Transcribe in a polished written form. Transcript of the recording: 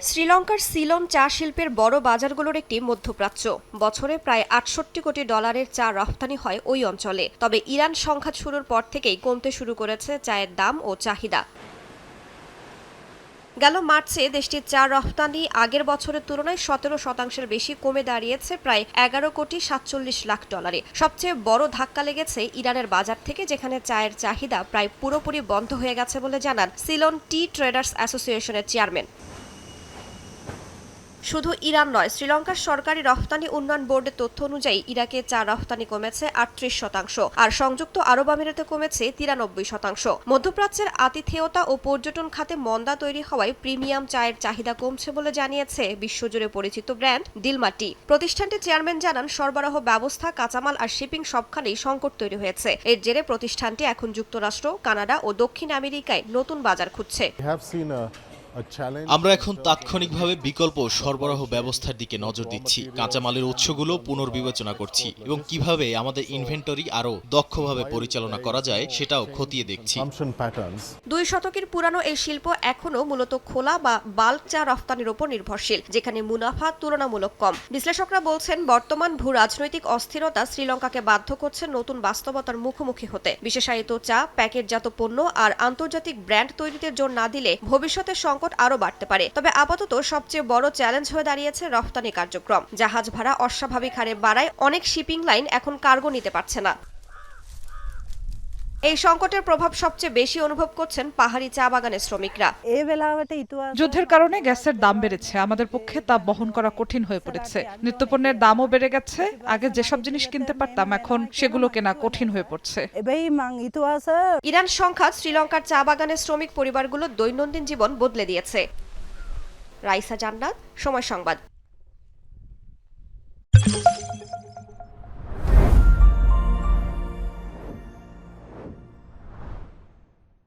শ্রীলঙ্কার সিলন চা শিল্পের বড় বাজারগুলোর একটি মধ্যপ্রাচ্য। বছরে প্রায় ৬৮ কোটি ডলারের চা রপ্তানি হয় ওই অঞ্চলে। তবে ইরান সংঘাত শুরুর পর থেকেই কমতে শুরু করেছে চায়ের দাম ও চাহিদা। গেল মার্চে দেশটির চা রপ্তানি আগের বছরের তুলনায় ১৭% বেশি কমে দাঁড়িয়েছে প্রায় ১১,৪৭ কোটি ডলারে। সবচেয়ে বড় ধাক্কা লেগেছে ইরানের বাজার থেকে, যেখানে চায়ের চাহিদা প্রায় পুরোপুরি বন্ধ হয়ে গেছে বলে জানান সিলন টি ট্রেডার্স অ্যাসোসিয়েশনের চেয়ারম্যান। শুধু ইরান নয়, শ্রীলঙ্কার সরকারি রফতানি উন্নয়ন বোর্ডের তথ্য অনুযায়ী ইরাকে চা রফতানি কমেছে ৩৮%, আর সংযুক্ত আরব আমিরাতে কমেছে ৯৩%। মধ্যপ্রাচ্যের আতিথেয়তা ও পর্যটন খাতে মন্দা তৈরি হওয়ায় প্রিমিয়াম চায়ের চাহিদা কমছে বলে জানিয়েছে বিশ্বজুড়ে পরিচিত ব্র্যান্ড দিলমা টি। প্রতিষ্ঠানটির চেয়ারম্যান জানান, সরবরাহ ব্যবস্থা, কাঁচামাল আর শিপিং সবখানেই সংকট তৈরি হয়েছে। এর জেরে প্রতিষ্ঠানটি এখন যুক্তরাষ্ট্র, কানাডা ও দক্ষিণ আমেরিকায় নতুন বাজার খুঁজছে। আমরা এখন তাৎক্ষণিকভাবে বিকল্প সরবরাহ ব্যবস্থার দিকে নজর দিচ্ছি। কাঁচামালের উৎসগুলো পুনর্বিবেচনা করছি এবং কিভাবে আমাদের ইনভেন্টরি আরও দক্ষভাবে পরিচালনা করা যায় সেটাও খতিয়ে দেখছি। ২ শতকের পুরানো এই শিল্প এখনও মূলত খোলা বা বাল্ক চা রফতানির উপর নির্ভরশীল, যেখানে মুনাফা তুলনামূলক কম। বিশ্লেষকরা বলছেন, বর্তমান ভূ রাজনৈতিক অস্থিরতা শ্রীলঙ্কাকে বাধ্য করছে নতুন বাস্তবতার মুখোমুখি হতে। বিশেষায়িত চা, প্যাকেটজাত পণ্য আর আন্তর্জাতিক ব্র্যান্ড তৈরিতে জোর না দিলে ভবিষ্যতে সংকট আরও বাড়তে পারে। তবে আপাতত সবচেয়ে বড় চ্যালেঞ্জ হয়ে দাঁড়িয়েছে রফতানি কার্যক্রম। জাহাজ ভাড়া অস্বাভাবিক হারে বাড়ায় অনেক শিপিং লাইন এখন কার্গো নিতে পারছে না। এই সংকটের প্রভাব সবচেয়ে বেশি অনুভব করছেন পাহাড়ি চা বাগানের শ্রমিকরা। যুদ্ধের কারণে গ্যাসের দাম বেড়েছে, আমাদের পক্ষে তা বহন করা কঠিন হয়ে পড়েছে। নিত্যপণ্যের দামও বেড়ে গেছে। আগে যেসব জিনিস কিনতে পারতাম এখন সেগুলো কেনা কঠিন হয়ে পড়ছে। ইরান সংঘাত শ্রীলঙ্কার চা বাগানের শ্রমিক পরিবারগুলোর দৈনন্দিন জীবন বদলে দিয়েছে। রাইসা জান্নাত, সময় সংবাদ।